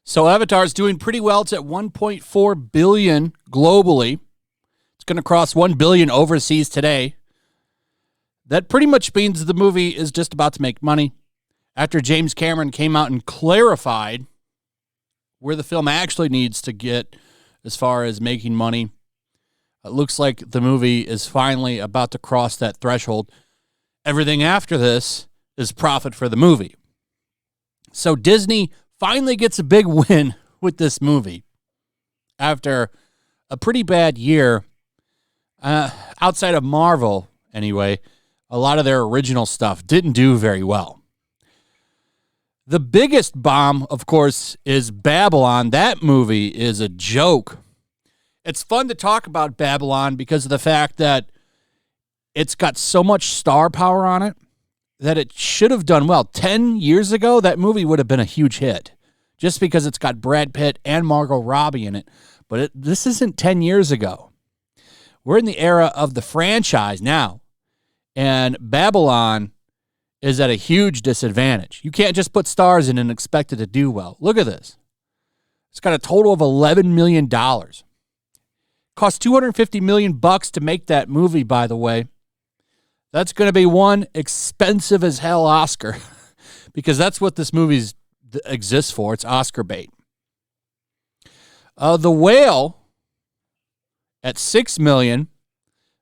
So Avatar is doing pretty well. It's at 1.4 billion globally. It's going to cross 1 billion overseas today. That pretty much means the movie is just about to make money. After James Cameron came out and clarified where the film actually needs to get as far as making money, it looks like the movie is finally about to cross that threshold. Everything after this is profit for the movie. So Disney finally gets a big win with this movie after a pretty bad year. Outside of Marvel, anyway, a lot of their original stuff didn't do very well. The biggest bomb, of course, is Babylon. That movie is a joke. It's fun to talk about Babylon because of the fact that it's got so much star power on it that it should have done well. 10 years ago, that movie would have been a huge hit just because it's got Brad Pitt and Margot Robbie in it. But this isn't 10 years ago. We're in the era of the franchise now, and Babylon is at a huge disadvantage. You can't just put stars in and expect it to do well. Look at this. It's got a total of $11 million. Cost $250 million to make that movie, by the way. That's going to be one expensive as hell Oscar because that's what this movie exists for. It's Oscar bait. The Whale at $6 million.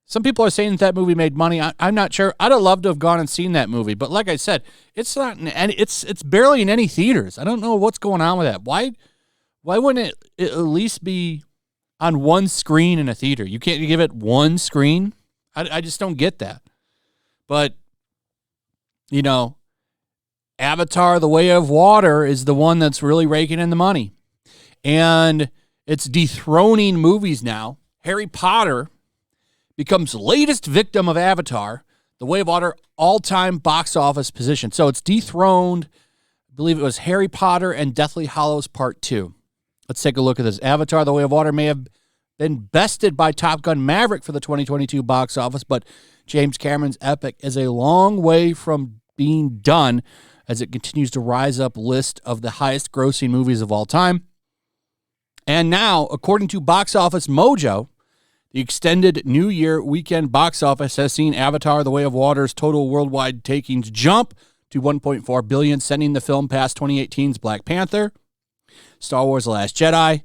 Some people are saying that movie made money. I'm not sure. I'd have loved to have gone and seen that movie, but like I said, it's not. It's barely in any theaters. I don't know what's going on with that. Why wouldn't it at least be on one screen in a theater? You can't give it one screen. I just don't get that. But, you know, Avatar, The Way of Water is the one that's really raking in the money. And it's dethroning movies now. Harry Potter becomes latest victim of Avatar, The Way of Water, all-time box office position. So it's dethroned, I believe it was Harry Potter and Deathly Hallows Part 2. Let's take a look at this. Avatar, The Way of Water may have been bested by Top Gun Maverick for the 2022 box office, but James Cameron's epic is a long way from being done as it continues to rise up list of the highest grossing movies of all time. And now, according to Box Office Mojo, the extended New Year weekend box office has seen Avatar: The Way of Water's total worldwide takings jump to $1.4 billion, sending the film past 2018's Black Panther, Star Wars: The Last Jedi,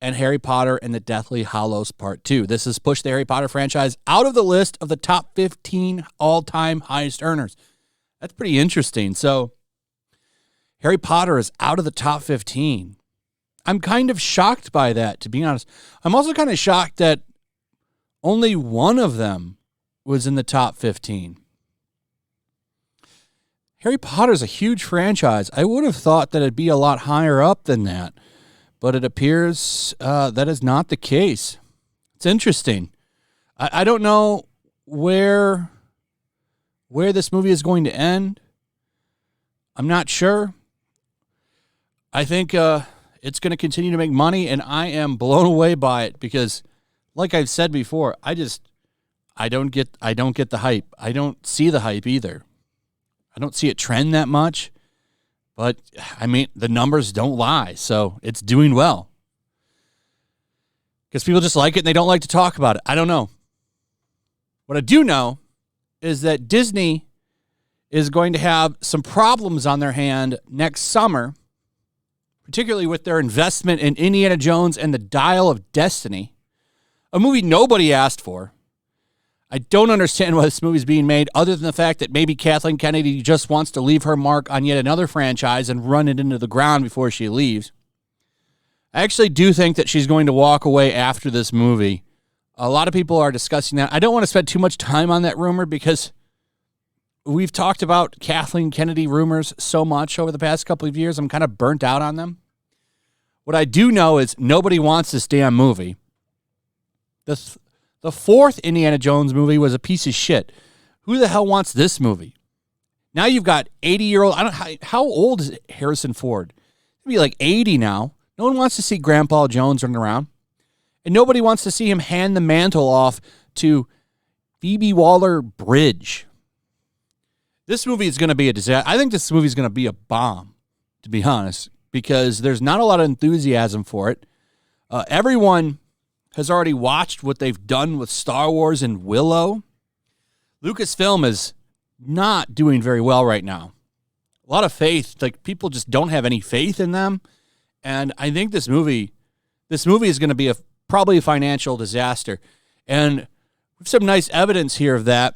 and Harry Potter and the Deathly Hallows Part 2. This has pushed the Harry Potter franchise out of the list of the top 15 all-time highest earners. That's pretty interesting. So, Harry Potter is out of the top 15. I'm kind of shocked by that, to be honest. I'm also kind of shocked that only one of them was in the top 15. Harry Potter's a huge franchise. I would have thought that it'd be a lot higher up than that, but it appears that is not the case. It's interesting. I don't know where this movie is going to end. I'm not sure. I think it's going to continue to make money, and I am blown away by it because, like I've said before, I don't get the hype. I don't see the hype either. I don't see it trend that much, but I mean the numbers don't lie, so it's doing well. Because people just like it and they don't like to talk about it. I don't know. What I do know is that Disney is going to have some problems on their hand next summer, particularly with their investment in Indiana Jones and the Dial of Destiny, a movie nobody asked for. I don't understand why this movie is being made other than the fact that maybe Kathleen Kennedy just wants to leave her mark on yet another franchise and run it into the ground before she leaves. I actually do think that she's going to walk away after this movie. A lot of people are discussing that. I don't want to spend too much time on that rumor because we've talked about Kathleen Kennedy rumors so much over the past couple of years. I'm kind of burnt out on them. What I do know is nobody wants this damn movie. The fourth Indiana Jones movie was a piece of shit. Who the hell wants this movie? Now you've got 80-year-old. How old is Harrison Ford? He'll be like 80 now. No one wants to see Grandpa Jones running around. And nobody wants to see him hand the mantle off to Phoebe Waller-Bridge. This movie is going to be a disaster. I think this movie is going to be a bomb, to be honest, because there's not a lot of enthusiasm for it. Everyone has already watched what they've done with Star Wars and Willow. Lucasfilm is not doing very well right now. A lot of faith, like people just don't have any faith in them. And I think this movie is going to be probably a financial disaster. And we have some nice evidence here of that,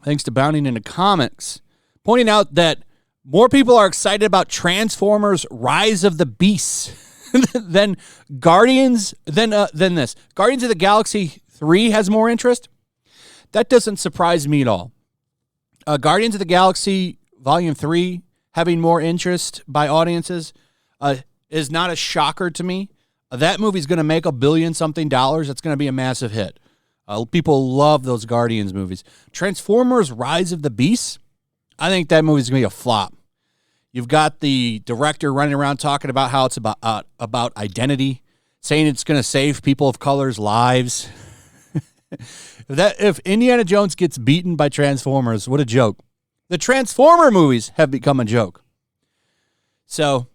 thanks to Bounding into Comics, pointing out that more people are excited about Transformers Rise of the Beasts than Guardians than this. Guardians of the Galaxy 3 has more interest. That doesn't surprise me at all. Guardians of the Galaxy Volume 3 having more interest by audiences is not a shocker to me. That movie's going to make $1 billion something. It's going to be a massive hit. People love those Guardians movies. Transformers Rise of the Beasts, I think that movie's going to be a flop. You've got the director running around talking about how it's about identity, saying it's going to save people of color's lives. If Indiana Jones gets beaten by Transformers, what a joke. The Transformer movies have become a joke. So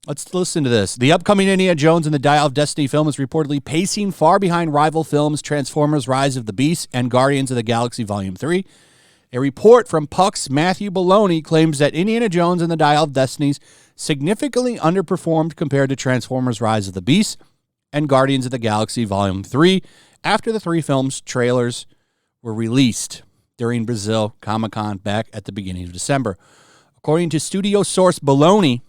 let's listen to this. The upcoming Indiana Jones and the Dial of Destiny film is reportedly pacing far behind rival films Transformers Rise of the Beast and Guardians of the Galaxy Volume 3. A report from Puck's Matthew Baloney claims that Indiana Jones and the Dial of Destiny significantly underperformed compared to Transformers Rise of the Beast and Guardians of the Galaxy Volume 3 after the three films' trailers were released during Brazil Comic-Con back at the beginning of December. According to studio source Baloney,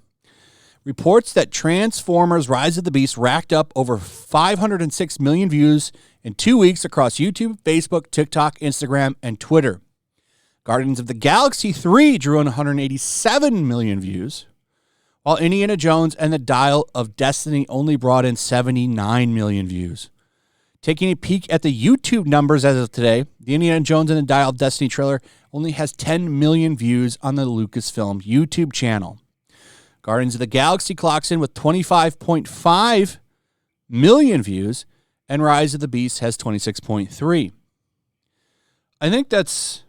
reports that Transformers Rise of the Beast racked up over 506 million views in 2 weeks across YouTube, Facebook, TikTok, Instagram, and Twitter. Guardians of the Galaxy 3 drew in 187 million views, while Indiana Jones and the Dial of Destiny only brought in 79 million views. Taking a peek at the YouTube numbers as of today, the Indiana Jones and the Dial of Destiny trailer only has 10 million views on the Lucasfilm YouTube channel. Guardians of the Galaxy clocks in with 25.5 million views, and Rise of the Beast has 26.3. I think that's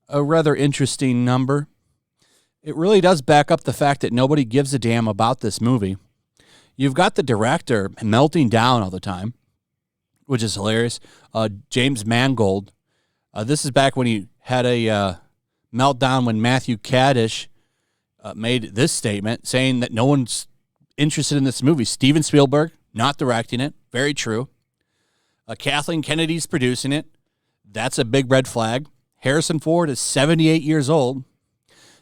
a rather interesting number. It really does back up the fact that nobody gives a damn about this movie. You've got the director melting down all the time, which is hilarious. James Mangold. This is back when he had a meltdown when Matthew Kaddish made this statement saying that no one's interested in this movie. Steven Spielberg, not directing it. Very true. Kathleen Kennedy's producing it. That's a big red flag. Harrison Ford is 78 years old.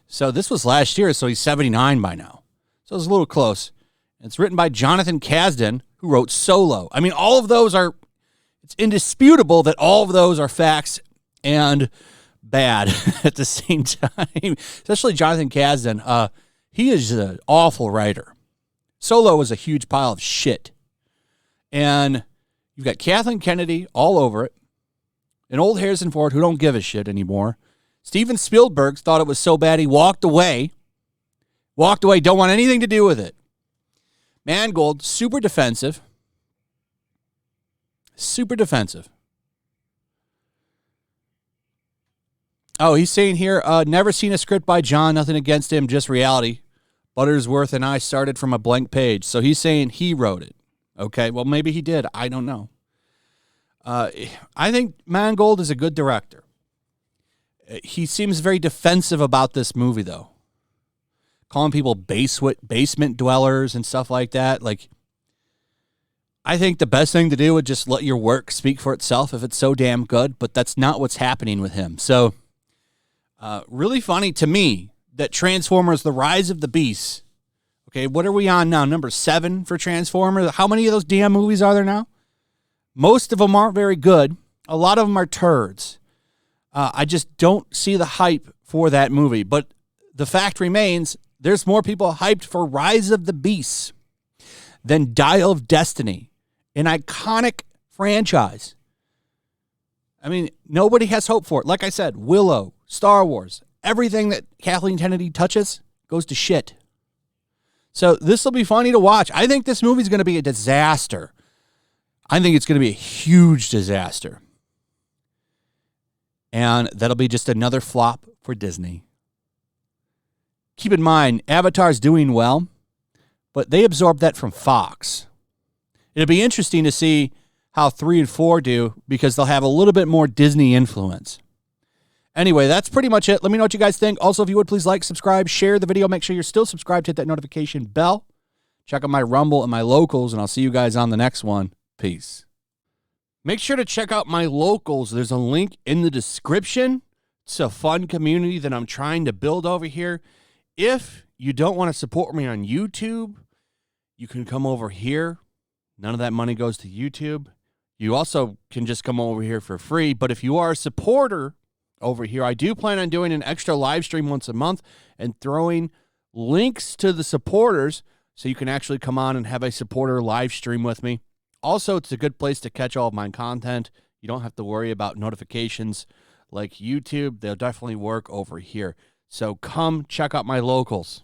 So this was last year, so he's 79 by now. So it's a little close. It's written by Jonathan Kasdan, who wrote Solo. I mean, all of those are, it's indisputable that all of those are facts and bad at the same time. Especially Jonathan Kasdan. He is an awful writer. Solo was a huge pile of shit. And you've got Kathleen Kennedy all over it. An old Harrison Ford who don't give a shit anymore. Steven Spielberg thought it was so bad he walked away. Don't want anything to do with it. Mangold, super defensive. Oh, he's saying here, never seen a script by John, nothing against him, just reality. Buttersworth and I started from a blank page. So he's saying he wrote it. Okay, well, maybe he did. I don't know. I think Mangold is a good director. He seems very defensive about this movie, though. Calling people basement dwellers and stuff like that. Like, I think the best thing to do would just let your work speak for itself if it's so damn good, but that's not what's happening with him. So, really funny to me that Transformers The Rise of the Beast, okay, what are we on now? Number 7 for Transformers? How many of those damn movies are there now? Most of them aren't very good. A lot of them are turds. I just don't see the hype for that movie. But the fact remains, there's more people hyped for Rise of the Beast than Dial of Destiny, an iconic franchise. I mean, nobody has hope for it. Like I said, Willow, Star Wars, everything that Kathleen Kennedy touches goes to shit. So this will be funny to watch. I think this movie's going to be a disaster. I think it's going to be a huge disaster. And that'll be just another flop for Disney. Keep in mind, Avatar's doing well, but they absorbed that from Fox. It'll be interesting to see how 3 and 4 do because they'll have a little bit more Disney influence. Anyway, that's pretty much it. Let me know what you guys think. Also, if you would, please like, subscribe, share the video. Make sure you're still subscribed. Hit that notification bell. Check out my Rumble and my locals, and I'll see you guys on the next one. Peace. Make sure to check out my locals. There's a link in the description. It's a fun community that I'm trying to build over here. If you don't want to support me on YouTube, you can come over here. None of that money goes to YouTube. You also can just come over here for free. But if you are a supporter over here, I do plan on doing an extra live stream once a month and throwing links to the supporters so you can actually come on and have a supporter live stream with me. Also, it's a good place to catch all of my content. You don't have to worry about notifications like YouTube. They'll definitely work over here. So come check out my locals.